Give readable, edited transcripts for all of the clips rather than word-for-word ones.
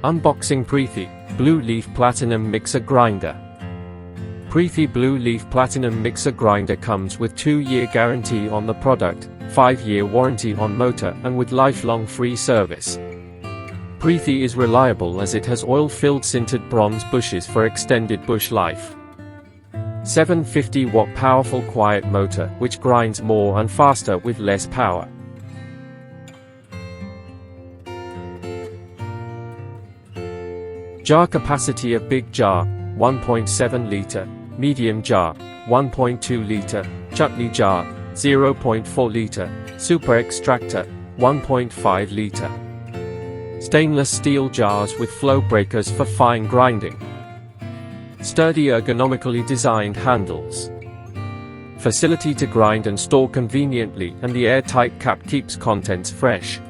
Unboxing Preethi Blue Leaf Platinum Mixer Grinder. Preethi Blue Leaf Platinum Mixer Grinder comes with 2-year guarantee on the product, 5-year warranty on motor and with lifelong free service. Preethi is reliable as it has oil-filled sintered bronze bushes for extended bush life. 750-watt powerful quiet motor which grinds more and faster with less power. Jar capacity of big jar, 1.7 liter, medium jar, 1.2 liter, chutney jar, 0.4 liter, super extractor, 1.5 liter. Stainless steel jars with flow breakers for fine grinding. Sturdy ergonomically designed handles. Facility to grind and store conveniently, and the airtight cap keeps contents fresh.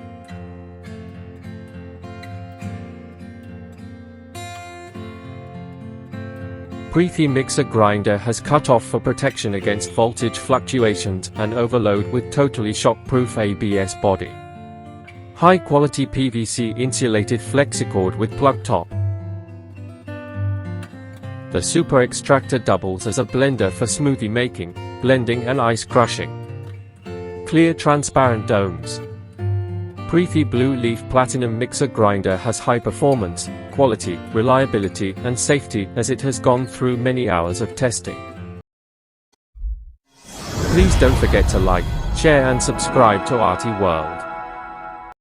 Preethi Mixer Grinder has cut-off for protection against voltage fluctuations and overload with totally shock-proof ABS body. High-quality PVC insulated flexicord with plug top. The super extractor doubles as a blender for smoothie making, blending and ice crushing. Clear transparent domes. Preethi Blue Leaf Platinum Mixer Grinder has high performance, quality, reliability and safety as it has gone through many hours of testing. Please don't forget to like, share and subscribe to Aathi World.